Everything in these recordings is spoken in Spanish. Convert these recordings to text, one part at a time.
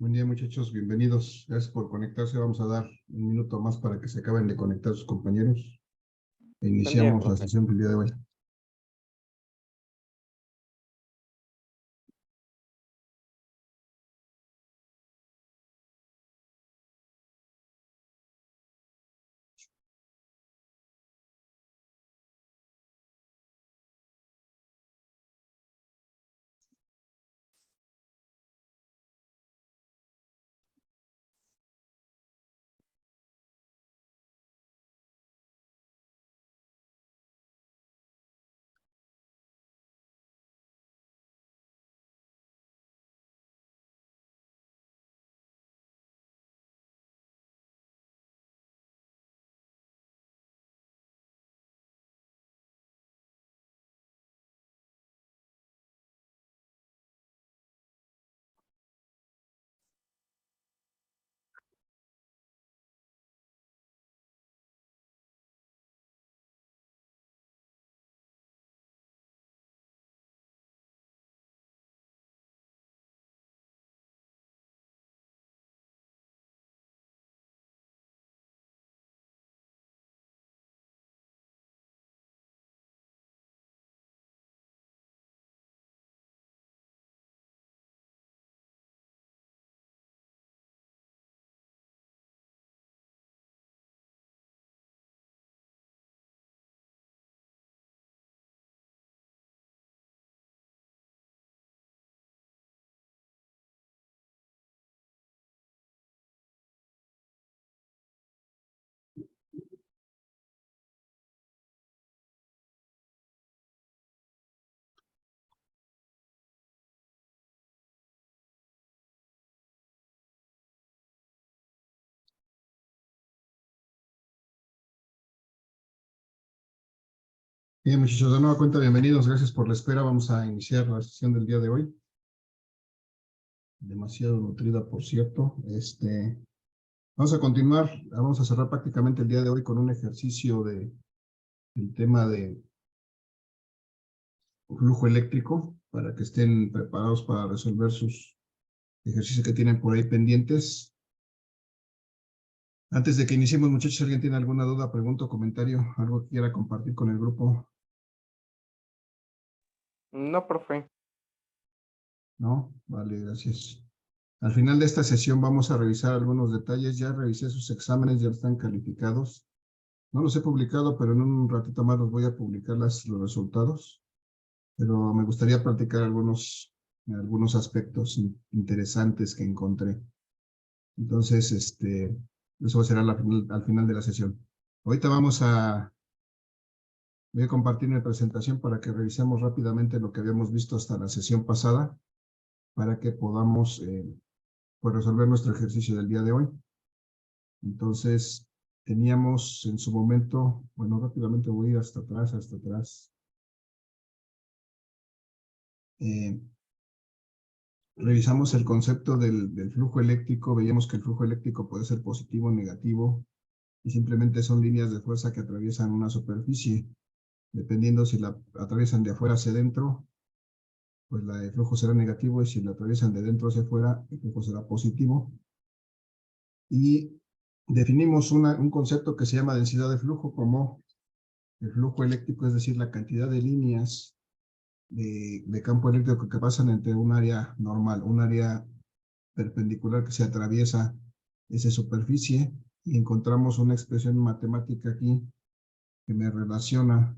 Buen día, muchachos, bienvenidos. Gracias por conectarse. Vamos a dar un minuto más para que se acaben de conectar sus compañeros. E Buen día, iniciamos la profe. sesión del día de hoy. Bien, muchachos, de nueva cuenta, bienvenidos. Gracias por la espera. Vamos a iniciar la sesión del día de hoy. Demasiado nutrida, por cierto. Vamos a continuar. Vamos a cerrar prácticamente el día de hoy con un ejercicio del tema de flujo eléctrico para que estén preparados para resolver sus ejercicios que tienen por ahí pendientes. Antes de que iniciemos, muchachos, ¿alguien tiene alguna duda, pregunta o comentario? ¿Algo que quiera compartir con el grupo? No, profe. ¿No? Vale, gracias. Al final de esta sesión vamos a revisar algunos detalles. Ya revisé sus exámenes, ya están calificados. No los he publicado, pero en un ratito más los voy a publicar los resultados. Pero me gustaría platicar algunos aspectos interesantes que encontré. Entonces, eso será al final de la sesión. Ahorita voy a compartir mi presentación para que revisemos rápidamente lo que habíamos visto hasta la sesión pasada, para que podamos pues resolver nuestro ejercicio del día de hoy. Entonces, teníamos en su momento, bueno, rápidamente voy a ir hasta atrás. Revisamos el concepto del flujo eléctrico, veíamos que el flujo eléctrico puede ser positivo o negativo, y simplemente son líneas de fuerza que atraviesan una superficie. Dependiendo si la atraviesan de afuera hacia adentro, pues el flujo será negativo, y si la atraviesan de dentro hacia afuera, el flujo será positivo. Y definimos un concepto que se llama densidad de flujo como el flujo eléctrico, es decir, la cantidad de líneas de campo eléctrico que pasan entre un área normal, un área perpendicular que se atraviesa esa superficie, y encontramos una expresión matemática aquí que me relaciona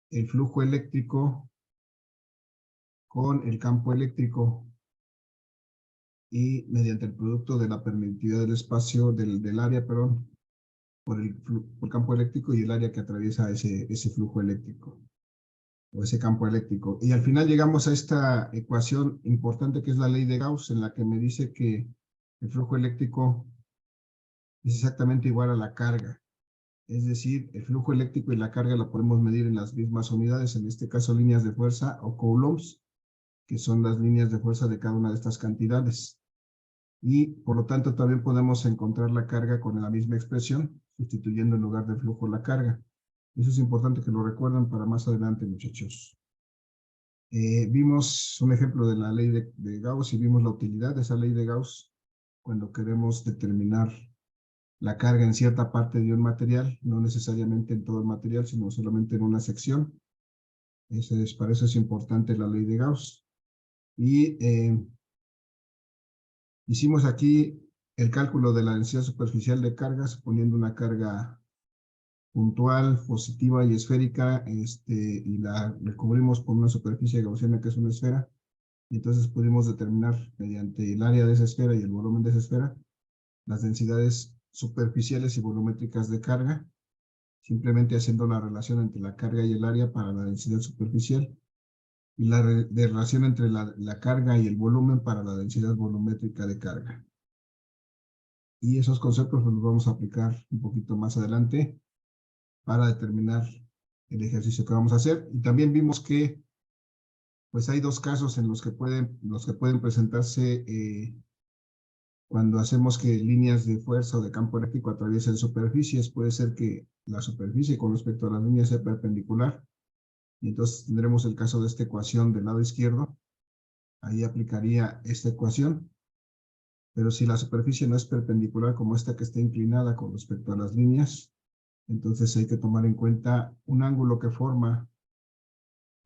el flujo eléctrico con el campo eléctrico, y mediante el producto de la permitividad del espacio, del área, perdón, por el campo eléctrico y el área que atraviesa ese flujo eléctrico o ese campo eléctrico. Y al final llegamos a esta ecuación importante que es la ley de Gauss, en la que me dice que el flujo eléctrico es exactamente igual a la carga. Es decir, el flujo eléctrico y la carga la podemos medir en las mismas unidades, en este caso líneas de fuerza o coulombs, que son las líneas de fuerza de cada una de estas cantidades. Y por lo tanto también podemos encontrar la carga con la misma expresión, sustituyendo en lugar del flujo la carga. Eso es importante que lo recuerden para más adelante, muchachos. Vimos un ejemplo de la ley de Gauss y vimos la utilidad de esa ley de Gauss cuando queremos determinar la carga en cierta parte de un material, no necesariamente en todo el material, sino solamente en una sección. Para eso es importante la ley de Gauss. Y hicimos aquí el cálculo de la densidad superficial de cargas, poniendo una carga puntual, positiva y esférica, y la recubrimos con una superficie gaussiana que es una esfera. Y entonces pudimos determinar mediante el área de esa esfera y el volumen de esa esfera las densidades superficiales y volumétricas de carga, simplemente haciendo la relación entre la carga y el área para la densidad superficial y la relación entre la carga y el volumen para la densidad volumétrica de carga. Y esos conceptos los vamos a aplicar un poquito más adelante para determinar el ejercicio que vamos a hacer. Y también vimos que pues hay dos casos en los que pueden presentarse cuando hacemos que líneas de fuerza o de campo eléctrico atraviesen superficies. Puede ser que la superficie con respecto a las líneas sea perpendicular. Y entonces tendremos el caso de esta ecuación del lado izquierdo. Ahí aplicaría esta ecuación. Pero si la superficie no es perpendicular como esta que está inclinada con respecto a las líneas, entonces hay que tomar en cuenta un ángulo que forma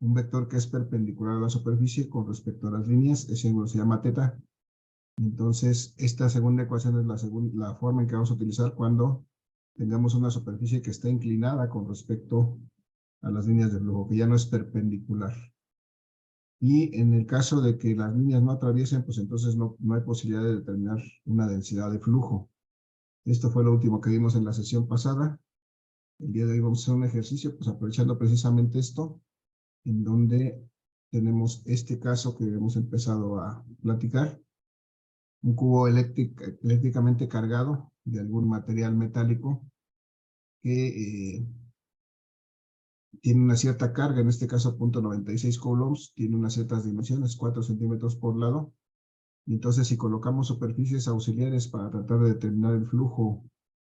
un vector que es perpendicular a la superficie con respecto a las líneas. Ese ángulo se llama teta. Entonces, esta segunda ecuación es la forma en que vamos a utilizar cuando tengamos una superficie que está inclinada con respecto a las líneas de flujo, que ya no es perpendicular. Y en el caso de que las líneas no atraviesen, pues entonces no hay posibilidad de determinar una densidad de flujo. Esto fue lo último que vimos en la sesión pasada. El día de hoy vamos a hacer un ejercicio, pues aprovechando precisamente esto, en donde tenemos este caso que hemos empezado a platicar. Un cubo eléctricamente cargado de algún material metálico que tiene una cierta carga, en este caso 0.96 coulombs, tiene unas ciertas dimensiones, 4 centímetros por lado. Y entonces si colocamos superficies auxiliares para tratar de determinar el flujo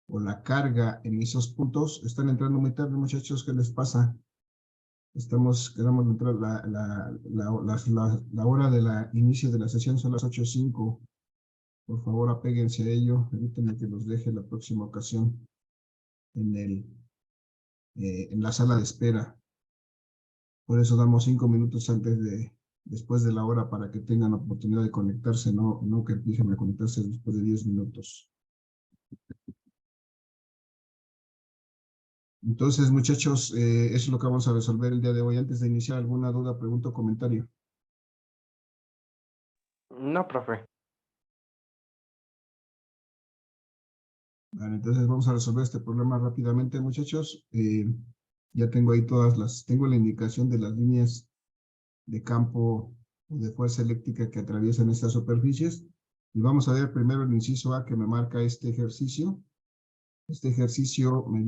o la carga en esos puntos, están entrando muy tarde, muchachos, ¿qué les pasa? Queremos entrar, la hora de la inicio de la sesión son las 8:05. Por favor, apéguense a ello. Permítanme que los deje la próxima ocasión en la sala de espera. Por eso damos 5 minutos después de la hora para que tengan la oportunidad de conectarse, no que empiecen a conectarse después de 10 minutos. Entonces, muchachos, eso es lo que vamos a resolver el día de hoy. Antes de iniciar, ¿alguna duda, pregunta o comentario? No, profe. Vale, entonces vamos a resolver este problema rápidamente, muchachos. Ya tengo ahí tengo la indicación de las líneas de campo o de fuerza eléctrica que atraviesan estas superficies. Y vamos a ver primero el inciso A que me marca este ejercicio. Este ejercicio me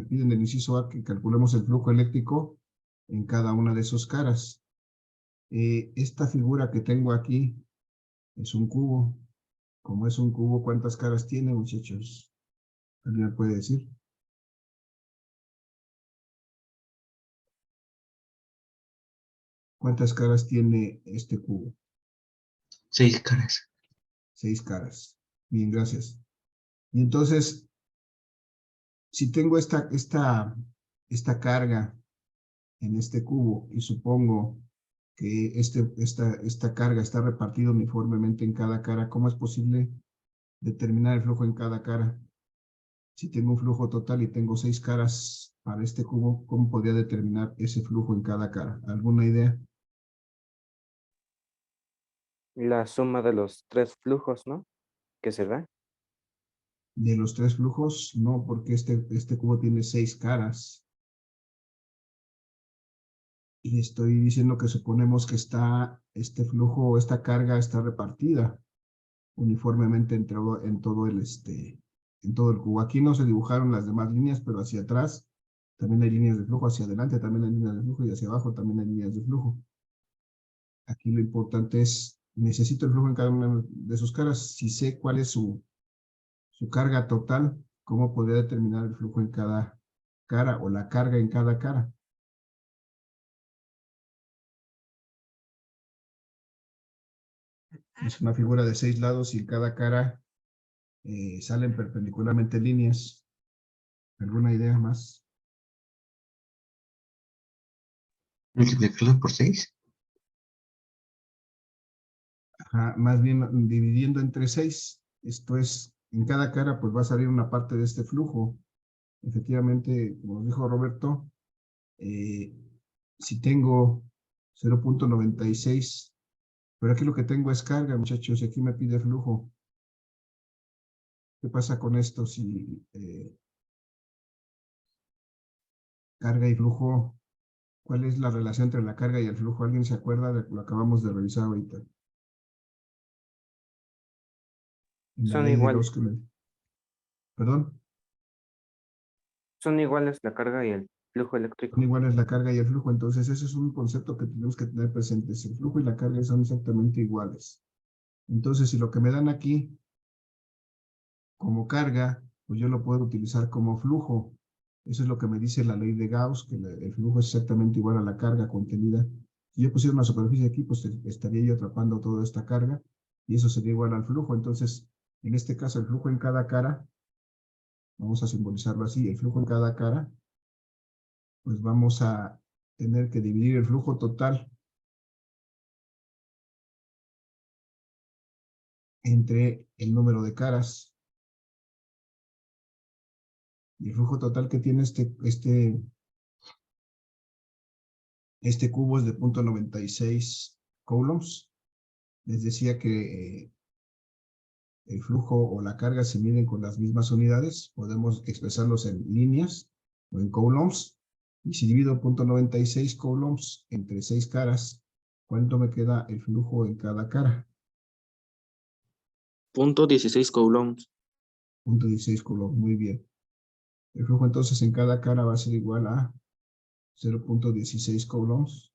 piden el inciso A que calculemos el flujo eléctrico en cada una de sus caras. Esta figura que tengo aquí es un cubo. Como es un cubo, ¿cuántas caras tiene, muchachos? ¿Alguien me puede decir? ¿Cuántas caras tiene este cubo? 6 caras. 6 caras. Bien, gracias. Y entonces, si tengo esta carga en este cubo y supongo que esta carga está repartida uniformemente en cada cara, ¿cómo es posible determinar el flujo en cada cara? Si tengo un flujo total y tengo 6 caras para este cubo, ¿cómo podría determinar ese flujo en cada cara? ¿Alguna idea? La suma de los 3 flujos, ¿no? ¿Qué se da? De los 3 flujos, no, porque este cubo tiene 6 caras. Y estoy diciendo que suponemos que este flujo o esta carga está repartida uniformemente en todo el cubo. Aquí no se dibujaron las demás líneas, pero hacia atrás también hay líneas de flujo, hacia adelante también hay líneas de flujo y hacia abajo también hay líneas de flujo. Aquí lo importante es, necesito el flujo en cada una de sus caras. Si sé cuál es su carga total, ¿cómo podría determinar el flujo en cada cara o la carga en cada cara? Es una figura de 6 lados y en cada cara salen perpendicularmente líneas. ¿Alguna idea más? Multiplicarlo por 6. Ajá, más bien dividiendo entre 6. Esto es, en cada cara pues va a salir una parte de este flujo. Efectivamente, como dijo Roberto, si tengo 0.96, pero aquí lo que tengo es carga, muchachos, y aquí me pide flujo. ¿Qué pasa con esto si carga y flujo? ¿Cuál es la relación entre la carga y el flujo? ¿Alguien se acuerda de lo que acabamos de revisar ahorita? En la Son ley de iguales. Gauss. ¿Perdón? Son iguales la carga y el flujo Son eléctrico. iguales la carga y el flujo. Entonces, ese es un concepto que tenemos que tener presentes. El flujo y la carga son exactamente iguales. Entonces, si lo que me dan aquí como carga, pues yo lo puedo utilizar como flujo. Eso es lo que me dice la ley de Gauss, que el flujo es exactamente igual a la carga contenida. Si yo pusiera una superficie aquí, pues estaría yo atrapando toda esta carga y eso sería igual al flujo. Entonces, en este caso, el flujo en cada cara, vamos a simbolizarlo así, el flujo en cada cara, pues vamos a tener que dividir el flujo total entre el número de caras. Y el flujo total que tiene este cubo es de 0.96 coulombs. Les decía que el flujo o la carga se miden con las mismas unidades. Podemos expresarlos en líneas o en coulombs. Y si divido 0.96 coulombs entre 6 caras, ¿cuánto me queda el flujo en cada cara? 0.16 coulombs. 0.16 coulombs, muy bien. El flujo entonces en cada cara va a ser igual a 0.16 coulombs,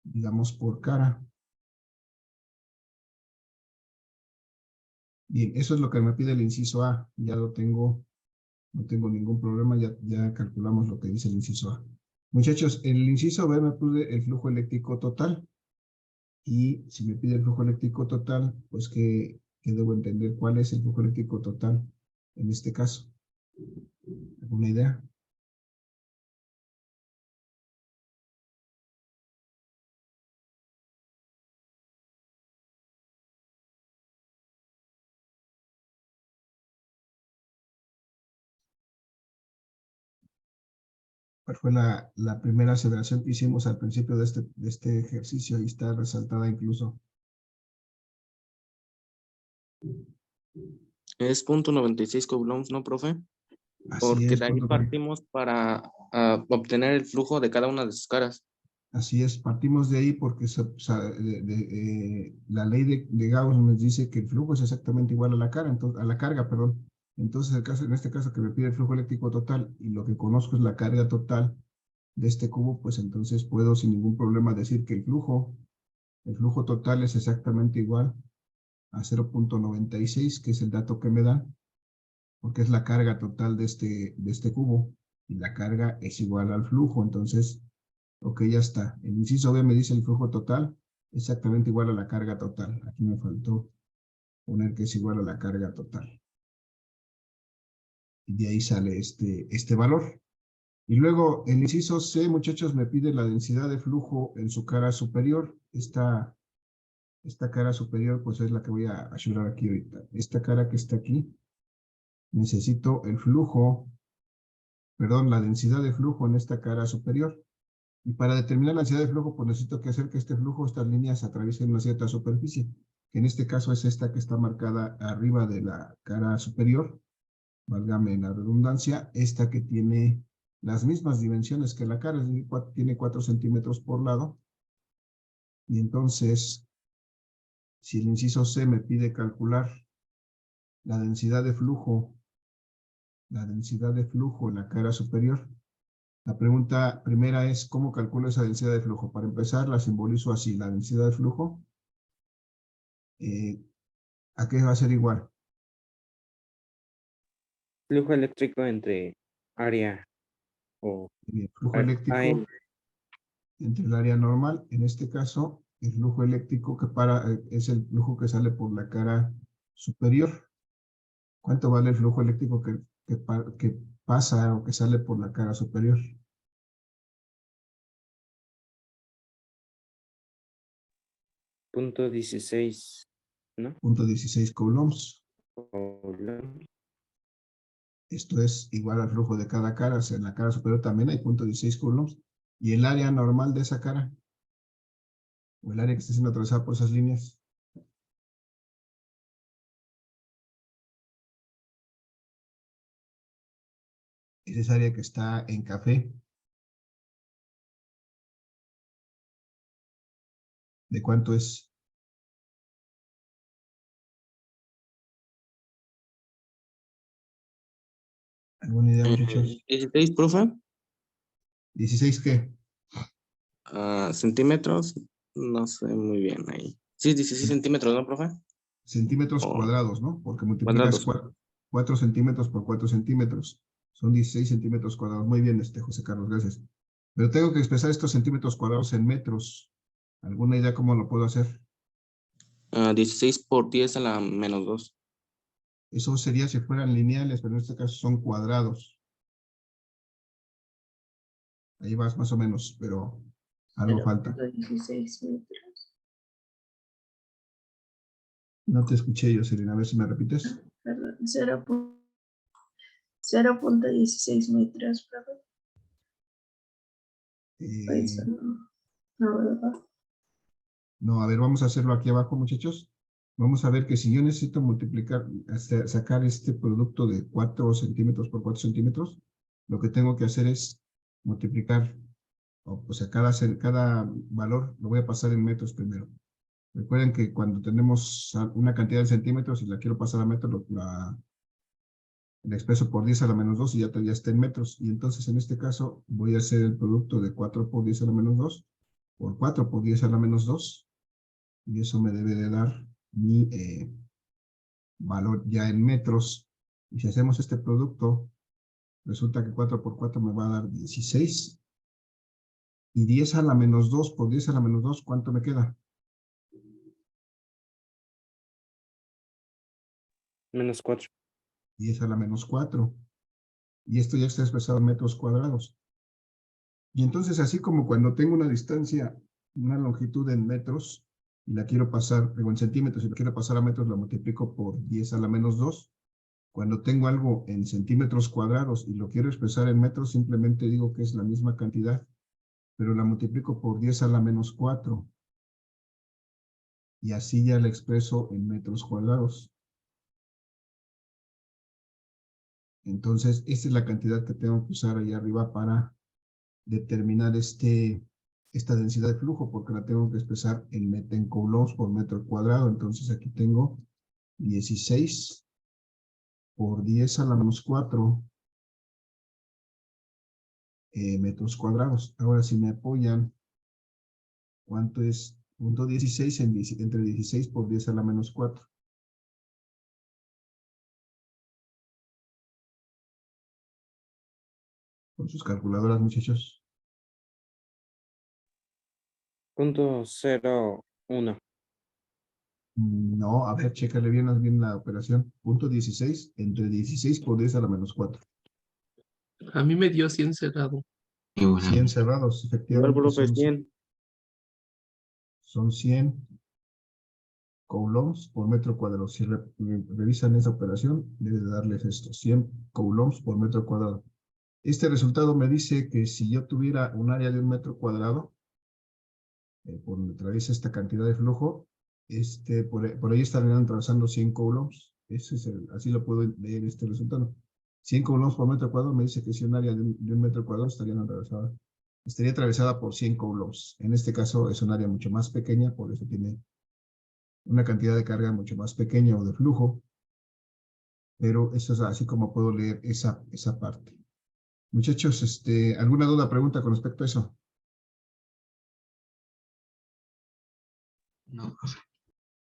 digamos por cara. Bien, eso es lo que me pide el inciso A. Ya lo tengo, no tengo ningún problema, ya calculamos lo que dice el inciso A. Muchachos, en el inciso B me pide el flujo eléctrico total. Y si me pide el flujo eléctrico total, pues que debo entender cuál es el flujo eléctrico total en este caso. ¿Alguna idea? ¿Cuál fue la primera aceleración que hicimos al principio de este ejercicio? Ahí está resaltada incluso. Es 0.96 coulombs, ¿no, profe? Así Porque es, de ahí partimos para obtener el flujo de cada una de sus caras. así es, partimos de ahí porque la ley de Gauss nos dice que el flujo es exactamente igual a la carga, entonces, a la carga, perdón. Entonces, en este caso que me pide el flujo eléctrico total y lo que conozco es la carga total de este cubo, pues entonces puedo sin ningún problema decir que el flujo total es exactamente igual a 0.96, que es el dato que me dan, porque es la carga total de este cubo, y la carga es igual al flujo. Entonces, ok, ya está. El inciso B me dice el flujo total exactamente igual a la carga total. Aquí me faltó poner que es igual a la carga total. Y de ahí sale este valor. Y luego el inciso C, muchachos, me pide la densidad de flujo en su cara superior. Esta cara superior, pues es la que voy a ayudar aquí ahorita. Esta cara que está aquí, necesito el flujo, perdón, la densidad de flujo en esta cara superior. Y para determinar la densidad de flujo, pues necesito que hacer que este flujo, estas líneas, atraviesen una cierta superficie, que en este caso es esta que está marcada arriba de la cara superior, válgame la redundancia, esta que tiene las mismas dimensiones que la cara, es decir, tiene 4 centímetros por lado. Y entonces, si el inciso C me pide calcular la densidad de flujo en la cara superior, la pregunta primera es, ¿cómo calculo esa densidad de flujo? Para empezar, la simbolizo así, la densidad de flujo, ¿a qué va a ser igual? Flujo eléctrico entre área o Flujo eléctrico AM. entre el área normal, en este caso, el flujo eléctrico es el flujo que sale por la cara superior. ¿Cuánto vale el flujo eléctrico que pasa o que sale por la cara superior? Punto 16, ¿no? Punto 16 coulombs. Coulomb. Esto es igual al flujo de cada cara. O sea, en la cara superior también hay punto 16 coulombs. Y el área normal de esa cara, o el área que está siendo atravesada por esas líneas, es esa área que está en café. ¿De cuánto es? ¿Alguna idea, muchachos? 16, profe. ¿16 qué? Centímetros. No sé muy bien ahí. Sí, 16 centímetros, ¿no, profe? Centímetros O cuadrados, ¿no? Porque multiplicas cuadrados. 4 centímetros por 4 centímetros. Son 16 centímetros cuadrados. Muy bien, José Carlos, gracias. Pero tengo que expresar estos centímetros cuadrados en metros. ¿Alguna idea cómo lo puedo hacer? 16 por 10 a la menos 2. Eso sería si fueran lineales, pero en este caso son cuadrados. Ahí vas más o menos, pero algo falta. 0.16 metros. No te escuché yo, Serena. A ver si me repites. Perdón, 0.16 metros, profe. Eso no, no, ¿verdad? No, a ver, vamos a hacerlo aquí abajo, muchachos. Vamos a ver que si yo necesito multiplicar, sacar este producto de 4 centímetros por 4 centímetros, lo que tengo que hacer es multiplicar, o sea, cada valor lo voy a pasar en metros primero. Recuerden que cuando tenemos una cantidad de centímetros y la quiero pasar a metros, la expreso por 10 a la menos 2 y ya está en metros. Y entonces en este caso voy a hacer el producto de 4 por 10 a la menos 2 por 4 por 10 a la menos 2. Y eso me debe de dar mi valor ya en metros. Y si hacemos este producto, resulta que 4 por 4 me va a dar 16. Y 10 a la menos 2 por 10 a la menos 2, ¿cuánto me queda? Menos 4. 10 a la menos 4. Y esto ya está expresado en metros cuadrados. Y entonces, así como cuando tengo una distancia, una longitud en metros, y la quiero pasar, digo en centímetros, y la quiero pasar a metros, la multiplico por 10 a la menos 2. Cuando tengo algo en centímetros cuadrados y lo quiero expresar en metros, simplemente digo que es la misma cantidad, pero la multiplico por 10 a la menos 4. Y así ya la expreso en metros cuadrados. Entonces, esta es la cantidad que tengo que usar ahí arriba para determinar esta densidad de flujo, porque la tengo que expresar en coulombs por metro cuadrado. Entonces, aquí tengo 16 por 10 a la menos 4 metros cuadrados. Ahora, si me apoyan, ¿cuánto es? Punto 16 entre 16 por 10 a la menos 4. Con sus calculadoras, muchachos. Punto 0.1. No, a ver, chécale bien la operación. Punto 16 entre 16 por 10 a la menos 4. A mí me dio 100 cerrado. Igual. 100 cerrados, Igual, efectivamente profe, 100. son 100 coulombs por metro cuadrado. Si revisan esa operación, debe de darles esto, 100 coulombs por metro cuadrado. Este resultado me dice que si yo tuviera un área de 1 metro cuadrado, por donde atraviesa esta cantidad de flujo, por ahí estarían atravesando 100 coulombs. Así lo puedo leer este resultado. 100 coulombs por metro cuadrado me dice que si un área de 1 metro cuadrado estaría atravesada por 100 coulombs. En este caso es un área mucho más pequeña, por eso tiene una cantidad de carga mucho más pequeña o de flujo, pero eso es así como puedo leer esa parte. Muchachos, ¿alguna duda, pregunta con respecto a eso? No, profe.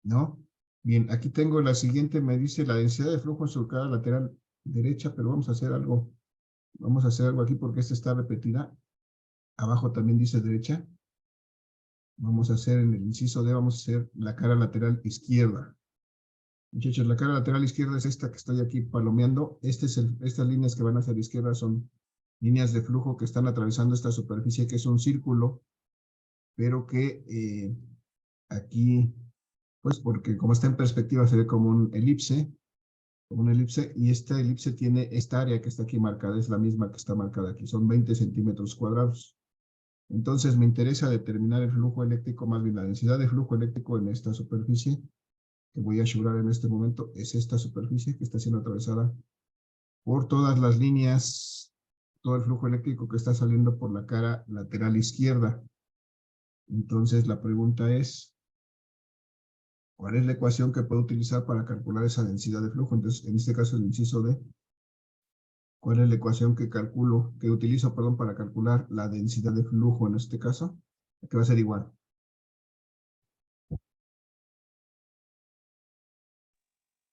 ¿No? Bien, aquí tengo la siguiente, me dice la densidad de flujo en su cara lateral derecha, pero vamos a hacer algo aquí porque esta está repetida. Abajo también dice derecha. Vamos a hacer en el inciso D, vamos a hacer la cara lateral izquierda. Muchachos, la cara lateral izquierda es esta que estoy aquí palomeando. Estas líneas que van hacia la izquierda son líneas de flujo que están atravesando esta superficie que es un círculo, pero que aquí, pues porque como está en perspectiva se ve como un elipse, y esta elipse tiene esta área que está aquí marcada, es la misma que está marcada aquí, son 20 centímetros cuadrados. Entonces me interesa determinar el flujo eléctrico, más bien la densidad de flujo eléctrico en esta superficie, que voy a asegurar en este momento, es esta superficie que está siendo atravesada por todas las líneas, todo el flujo eléctrico que está saliendo por la cara lateral izquierda. Entonces la pregunta es, ¿cuál es la ecuación que puedo utilizar para calcular esa densidad de flujo? Entonces, en este caso el inciso D, ¿cuál es la ecuación que utilizo, para calcular la densidad de flujo en este caso? Que va a ser igual.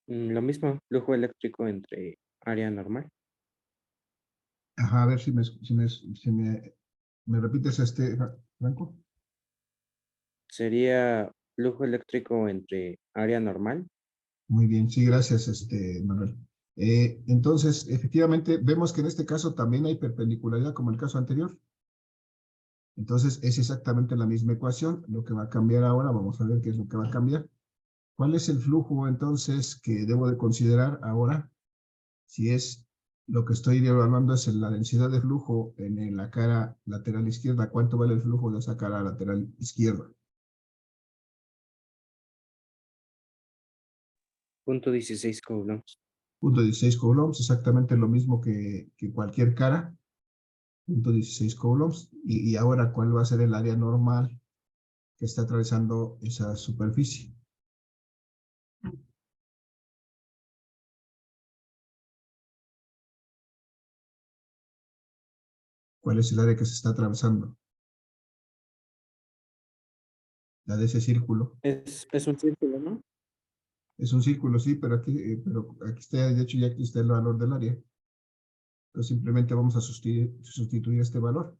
Lo mismo, flujo eléctrico entre área normal. Ajá, a ver si me repites Franco. Sería flujo eléctrico entre área normal. Muy bien, sí, gracias, Manuel. Entonces, efectivamente, vemos que en este caso también hay perpendicularidad como el caso anterior. Entonces, es exactamente la misma ecuación. Lo que va a cambiar ahora, vamos a ver qué es lo que va a cambiar. ¿Cuál es el flujo, entonces, que debo de considerar ahora? Si es lo que estoy evaluando es la densidad de flujo en la cara lateral izquierda. ¿Cuánto vale el flujo de esa cara lateral izquierda? .16 coulombs. .16 coulombs, exactamente lo mismo que cualquier cara. .16 coulombs. Y ahora, ¿cuál va a ser el área normal que está atravesando esa superficie? ¿Cuál es el área que se está atravesando? La de ese círculo. Es un círculo, ¿no? Es un círculo, sí, pero aquí está, de hecho, ya aquí está el valor del área. Entonces simplemente vamos a sustituir este valor.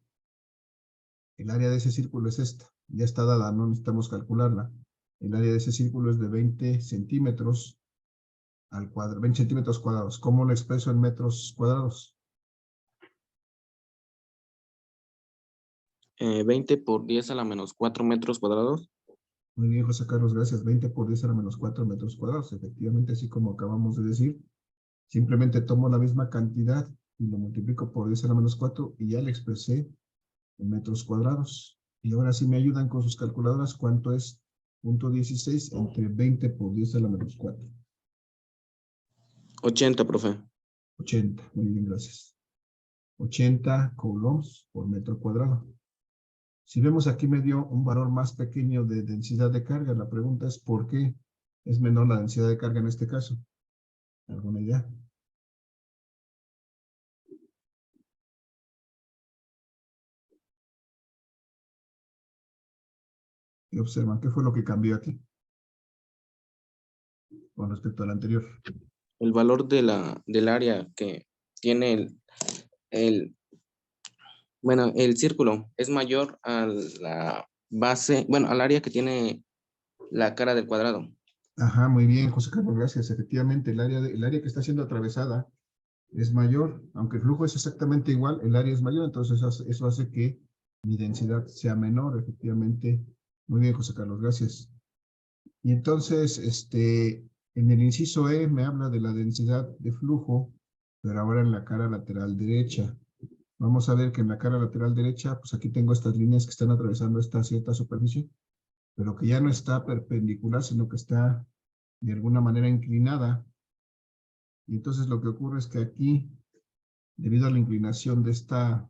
El área de ese círculo es esta. Ya está dada, no necesitamos calcularla. El área de ese círculo es de 20 centímetros al cuadrado, 20 centímetros cuadrados. ¿Cómo lo expreso en metros cuadrados? 20 por 10 a la menos 4 metros cuadrados. Muy bien, José Carlos, gracias. 20 por 10 a la menos 4 metros cuadrados. Efectivamente, así como acabamos de decir, simplemente tomo la misma cantidad y lo multiplico por 10 a la menos 4 y ya le expresé en metros cuadrados. Y ahora sí me ayudan con sus calculadoras cuánto es .16 entre 20 por 10 a la menos 4. 80, profe. 80, muy bien, gracias. 80 coulombs por metro cuadrado. Si vemos aquí me dio un valor más pequeño de densidad de carga. La pregunta es ¿por qué es menor la densidad de carga en este caso? ¿Alguna idea? ¿Qué observan? ¿Qué fue lo que cambió aquí con respecto al anterior? El valor del área que tiene el círculo es mayor a la base, bueno, al área que tiene la cara del cuadrado. Ajá, muy bien, José Carlos, gracias. Efectivamente, el área que está siendo atravesada es mayor, aunque el flujo es exactamente igual, el área es mayor, entonces eso hace que mi densidad sea menor, efectivamente. Muy bien, José Carlos, gracias. Y entonces, en el inciso E me habla de la densidad de flujo, pero ahora en la cara lateral derecha. Vamos a ver que en la cara lateral derecha, pues aquí tengo estas líneas que están atravesando esta cierta superficie, pero que ya no está perpendicular, sino que está de alguna manera inclinada. Y entonces lo que ocurre es que aquí, debido a la inclinación de esta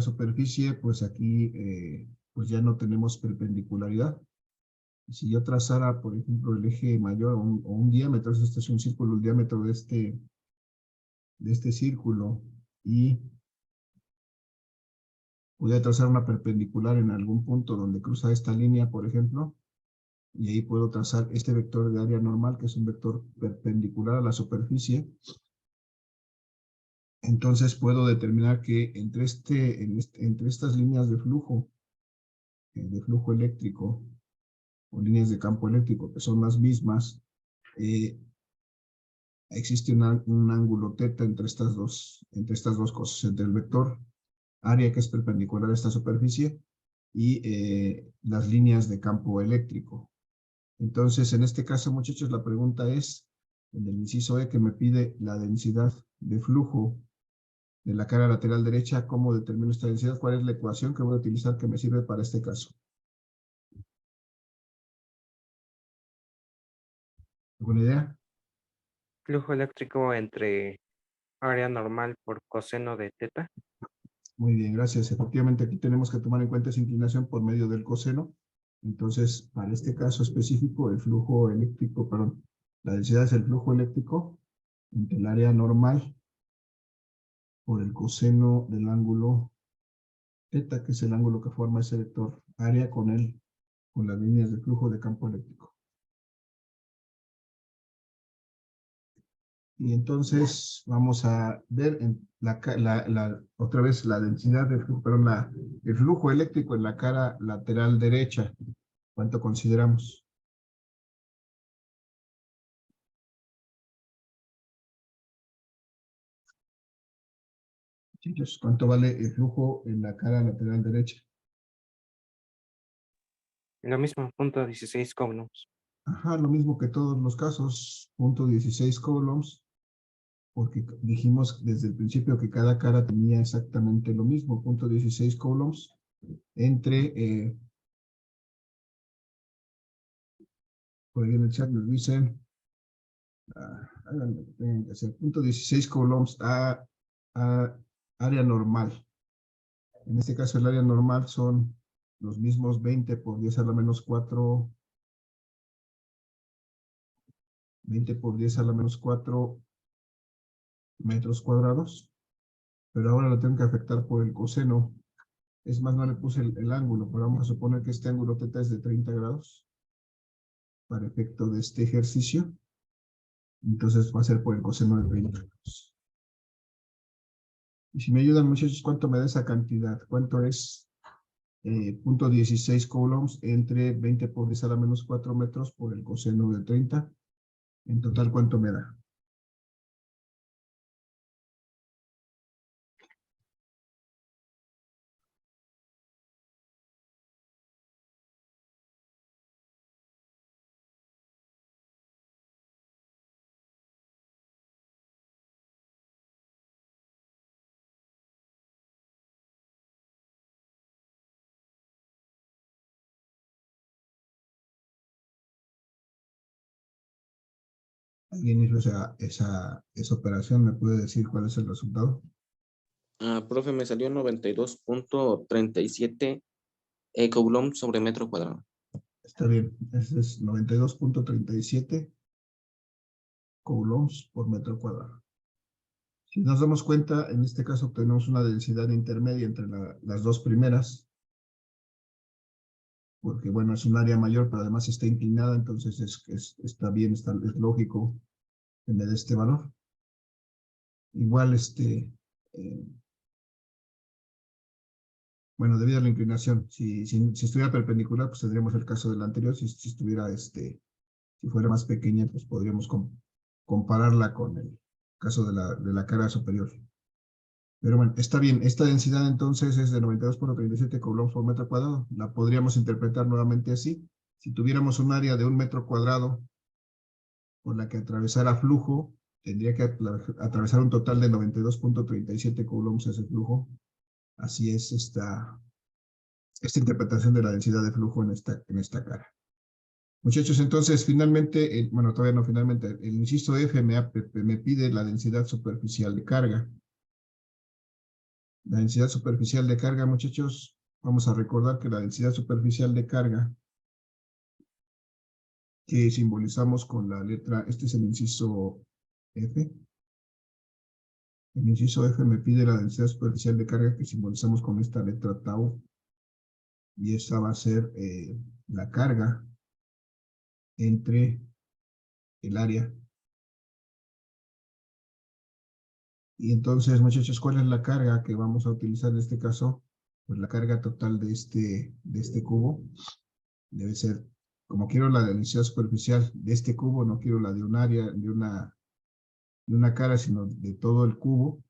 superficie, pues aquí pues ya no tenemos perpendicularidad. Si yo trazara, por ejemplo, el eje mayor o un diámetro, este es un círculo, el diámetro de este círculo, y voy a trazar una perpendicular en algún punto donde cruza esta línea, por ejemplo, y ahí puedo trazar este vector de área normal, que es un vector perpendicular a la superficie. Entonces puedo determinar que entre estas líneas de flujo de flujo eléctrico o líneas de campo eléctrico que son las mismas, existe un ángulo teta entre estas dos cosas, entre el vector área que es perpendicular a esta superficie y las líneas de campo eléctrico. Entonces, en este caso, muchachos, la pregunta es, en el inciso E, que me pide la densidad de flujo de la cara lateral derecha. ¿Cómo determino esta densidad? ¿Cuál es la ecuación que voy a utilizar que me sirve para este caso? ¿Alguna idea? Flujo eléctrico entre área normal por coseno de teta. Muy bien, gracias. Efectivamente, aquí tenemos que tomar en cuenta esa inclinación por medio del coseno. Entonces, para este caso específico, el flujo eléctrico, perdón, la densidad es el flujo eléctrico entre el área normal por el coseno del ángulo teta, que es el ángulo que forma ese vector área con las líneas de flujo de campo eléctrico. Y entonces vamos a ver otra vez la densidad de flujo, perdón, el flujo eléctrico en la cara lateral derecha. ¿Cuánto consideramos? Chicos, ¿cuánto vale el flujo en la cara lateral derecha? Lo mismo, punto 16 coulombs. Ajá, lo mismo que todos los casos, punto 16 coulombs, porque dijimos desde el principio que cada cara tenía exactamente lo mismo, punto 16 coulombs, entre, por ahí en el chat nos dicen, hagan lo que tengan que hacer, punto 16 coulombs a área normal. En este caso el área normal son los mismos 20 por 10 a la menos 4, 20 por 10 a la menos 4 metros cuadrados, pero ahora lo tengo que afectar por el coseno. Es más, no le puse el ángulo, pero vamos a suponer que este ángulo θ es de 30 grados para efecto de este ejercicio. Entonces va a ser por el coseno de 30 grados. Y si me ayudan, muchachos, ¿cuánto me da esa cantidad? ¿Cuánto es? Punto 16 coulombs entre 20 por 10 a la menos 4 metros por el coseno de 30. En total, ¿cuánto me da? ¿Alguien hizo esa operación? ¿Me puede decir cuál es el resultado? Profe, me salió 92.37 coulombs sobre metro cuadrado. Está bien, ese es 92.37 coulombs por metro cuadrado. Si nos damos cuenta, en este caso obtenemos una densidad intermedia entre las dos primeras, porque bueno, es un área mayor, pero además está inclinada, entonces está bien, es lógico que me dé este valor. Igual, bueno, debido a la inclinación, si estuviera perpendicular, pues tendríamos el caso del anterior. Si estuviera, si fuera más pequeña, pues podríamos compararla con el caso de la cara superior. Pero bueno, está bien. Esta densidad entonces es de 92.37 coulombs por metro cuadrado. La podríamos interpretar nuevamente así. Si tuviéramos un área de 1 metro cuadrado por la que atravesara flujo, tendría que atravesar un total de 92.37 coulombs ese flujo. Así es esta interpretación de la densidad de flujo en esta cara. Muchachos, entonces finalmente, bueno, todavía no finalmente, el inciso F me pide la densidad superficial de carga. La densidad superficial de carga, muchachos, vamos a recordar que la densidad superficial de carga que simbolizamos con la letra, este es el inciso F. El inciso F me pide la densidad superficial de carga que simbolizamos con esta letra tau. Y esa va a ser la carga entre el área. Y entonces, muchachos, ¿cuál es la carga que vamos a utilizar en este caso? pues la carga total de este cubo debe ser, como quiero la densidad superficial de este cubo, no quiero la de un área, de una cara, sino de todo el cubo,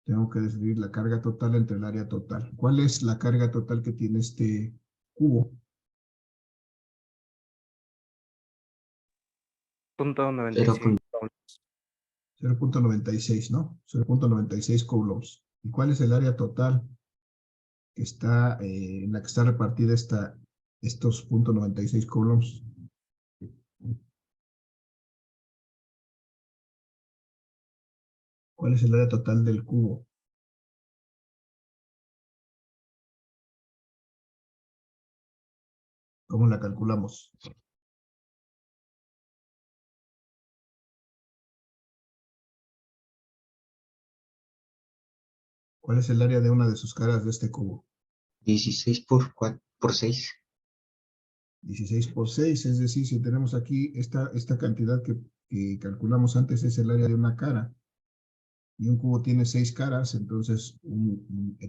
tengo que dividir la carga total entre el área total. ¿Cuál es la carga total que tiene este cubo? Punto 96. 0.96, ¿no? 0.96 coulombs. ¿Y cuál es el área total que está, en la que está repartida estos 0.96 coulombs? ¿Cuál es el área total del cubo? ¿Cómo la calculamos? ¿Cuál es el área de una de sus caras de este cubo? 16 por 6. 16 por 6, es decir, si tenemos aquí esta cantidad que calculamos antes es el área de una cara, y un cubo tiene 6 caras, entonces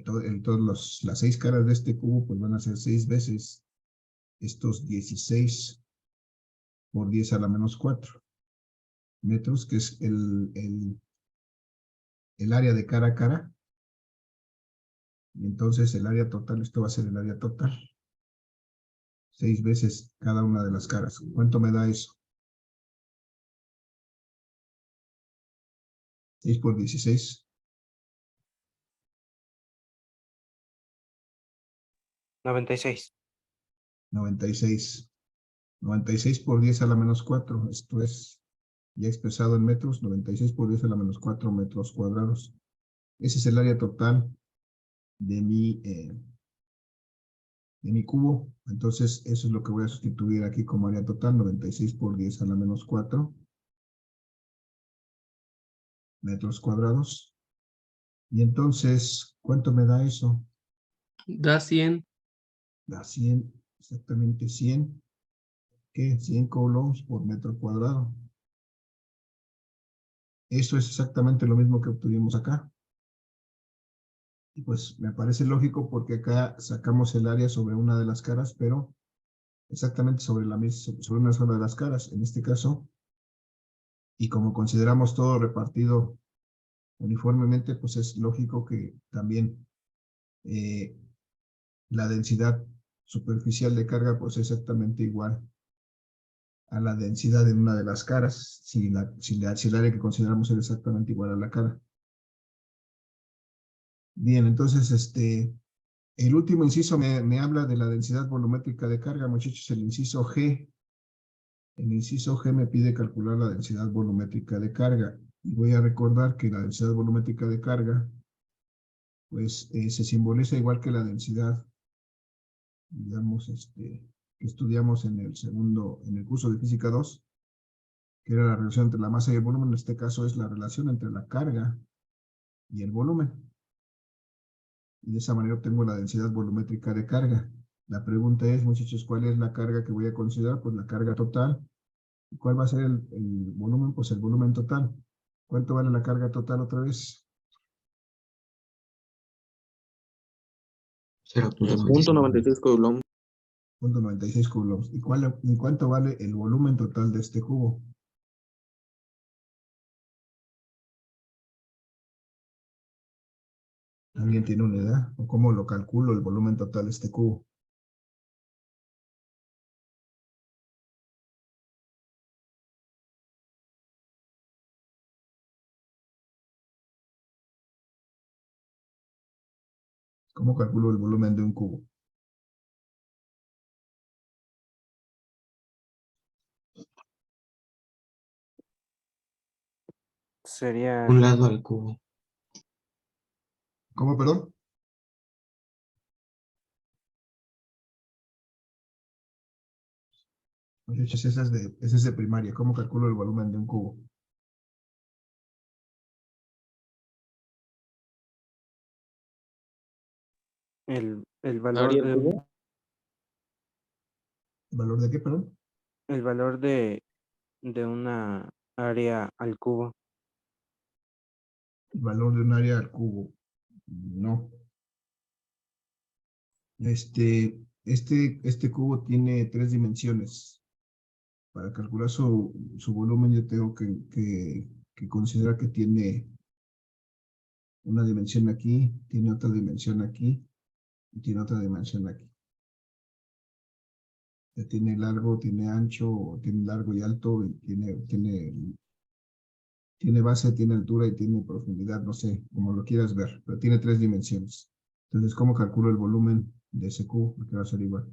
todas las 6 caras de este cubo pues van a ser 6 veces estos 16 por 10 a la menos 4 metros, que es el área de cara a cara, y entonces el área total, esto va a ser el área total, 6 veces cada una de las caras. ¿Cuánto me da eso? 6 por 16. 96. 96. 96 por 10 a la menos 4. Esto es ya expresado en metros. 96 por 10 a la menos 4 metros cuadrados. Ese es el área total de mi cubo. Entonces, eso es lo que voy a sustituir aquí como área total. 96 por 10 a la menos 4 metros cuadrados. Y entonces, ¿cuánto me da eso? Da 100. Da 100, exactamente 100. ¿Qué? 100 coulombs por metro cuadrado. Eso es exactamente lo mismo que obtuvimos acá. Y pues me parece lógico porque acá sacamos el área sobre una de las caras, pero exactamente sobre una sola de las caras, en este caso. Y como consideramos todo repartido uniformemente, pues es lógico que también la densidad superficial de carga pues es exactamente igual a la densidad en una de las caras, si el área que consideramos es exactamente igual a la cara. Bien, entonces el último inciso me habla de la densidad volumétrica de carga, muchachos, el inciso G. El inciso G me pide calcular la densidad volumétrica de carga. Y voy a recordar que la densidad volumétrica de carga, pues se simboliza igual que la densidad, digamos, que estudiamos en el curso de física 2, que era la relación entre la masa y el volumen. En este caso es la relación entre la carga y el volumen. Y de esa manera obtengo la densidad volumétrica de carga. La pregunta es, muchachos, ¿cuál es la carga que voy a considerar? Pues la carga total. ¿Y cuál va a ser el volumen? Pues el volumen total. ¿Cuánto vale la carga total otra vez? 0.96 coulombs. 0.96 coulombs. ¿Y cuánto vale el volumen total de este cubo? ¿Alguien tiene una idea? ¿O cómo lo calculo el volumen total de este cubo? ¿Cómo calculo el volumen de un cubo? Sería Un lado al cubo. ¿Cómo, perdón? Muchachos, esa es de primaria. ¿Cómo calculo el volumen de un cubo? el valor Área del cubo. ¿El valor de qué, perdón? el valor de una área al cubo. El valor de un área al cubo. No. Este cubo tiene 3 dimensiones. Para calcular su volumen yo tengo que considerar que tiene una dimensión aquí, tiene otra dimensión aquí y tiene otra dimensión aquí. Ya tiene largo, tiene ancho, tiene largo y alto, y tiene base, tiene altura y tiene profundidad, no sé, como lo quieras ver, pero tiene 3 dimensiones. Entonces, ¿cómo calculo el volumen de ese cubo? Porque va a ser igual.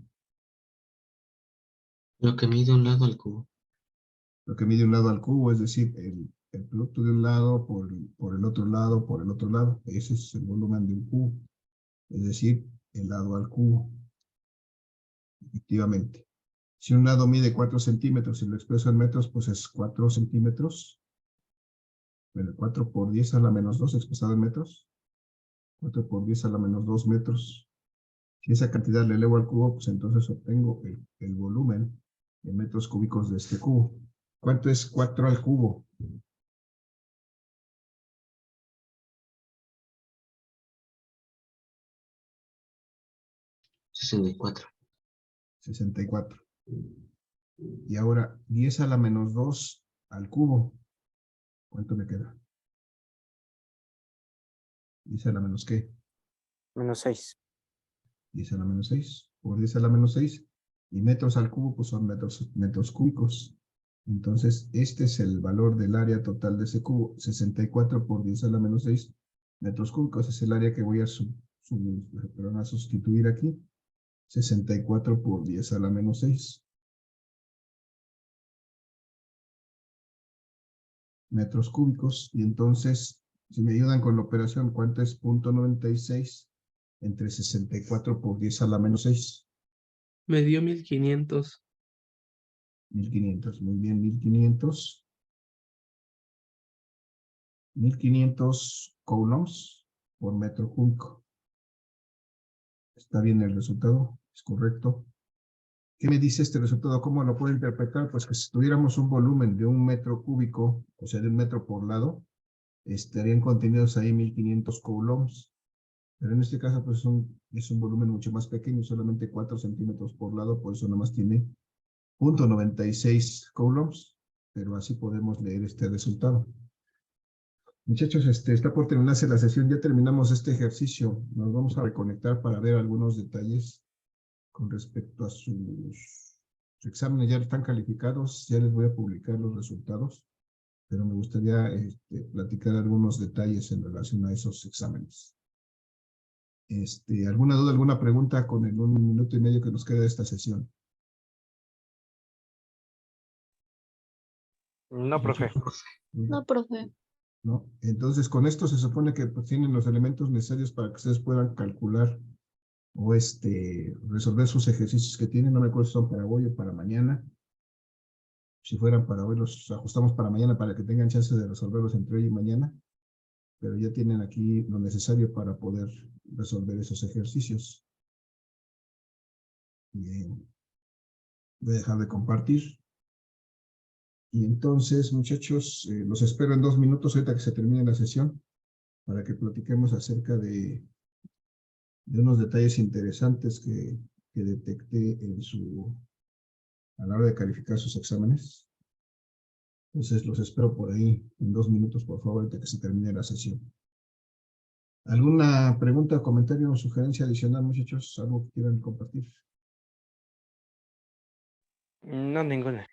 Lo que mide un lado al cubo. Lo que mide un lado al cubo, es decir, el producto de un lado por el otro lado, por el otro lado. Ese es el volumen de un cubo. Es decir, el lado al cubo. Efectivamente. Si un lado mide 4 centímetros y lo expreso en metros, pues es 4 centímetros. Bueno, 4 por 10 a la menos 2 expresado en metros. 4 por 10 a la menos 2 metros. Si esa cantidad le elevo al cubo, pues entonces obtengo el volumen en metros cúbicos de este cubo. ¿Cuánto es 4 al cubo? $64. 64. Y ahora 10 a la menos 2 al cubo. ¿Cuánto me queda? 10 a la menos ¿qué? Menos 6. 10 a la menos 6. Por 10 a la menos 6. Y metros al cubo, pues son metros cúbicos. Entonces, este es el valor del área total de ese cubo. 64 por 10 a la menos 6 metros cúbicos. Es el área que voy a sustituir aquí. 64 por 10 a la menos 6. Metros cúbicos. Y entonces, si me ayudan con la operación, ¿cuánto es 0.96 entre 64 por 10 a la menos 6? Me dio 1500. 1500, muy bien, 1500. 1500 coulombs por metro cúbico. ¿Está bien el resultado? ¿Es correcto? ¿Qué me dice este resultado? ¿Cómo lo puedo interpretar? Pues que si tuviéramos un volumen de 1 metro cúbico, o sea, de 1 metro por lado, estarían contenidos ahí 1500 coulombs. Pero en este caso, pues es un volumen mucho más pequeño, solamente 4 centímetros por lado, por eso nomás tiene 0.96 coulombs, pero así podemos leer este resultado. Muchachos, está por terminarse la sesión, ya terminamos este ejercicio, nos vamos a reconectar para ver algunos detalles con respecto a sus exámenes. Ya están calificados, ya les voy a publicar los resultados, pero me gustaría platicar algunos detalles en relación a esos exámenes. ¿Alguna duda, alguna pregunta con el 1 minuto y medio que nos queda de esta sesión? No, profe. No, profe. ¿No? Entonces, con esto se supone que pues, tienen los elementos necesarios para que ustedes puedan calcular o resolver sus ejercicios que tienen. No me acuerdo si son para hoy o para mañana. Si fueran para hoy, los ajustamos para mañana para que tengan chance de resolverlos entre hoy y mañana. Pero ya tienen aquí lo necesario para poder resolver esos ejercicios. Bien. Voy a dejar de compartir. Y entonces, muchachos, los espero en 2 minutos ahorita que se termine la sesión para que platiquemos acerca de unos detalles interesantes que detecté a la hora de calificar sus exámenes. Entonces, los espero por ahí en 2 minutos, por favor, ahorita que se termine la sesión. ¿Alguna pregunta, comentario o sugerencia adicional, muchachos? ¿Algo que quieran compartir? No, ninguna.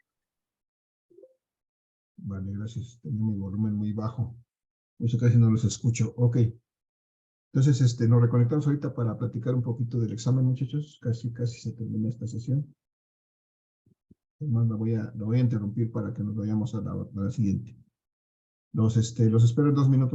Vale, gracias. Tengo mi volumen muy bajo. Eso casi no los escucho. Ok. Entonces, nos reconectamos ahorita para platicar un poquito del examen, muchachos. Casi se termina esta sesión. Además, lo voy a interrumpir para que nos vayamos a la siguiente. Los espero en 2 minutos.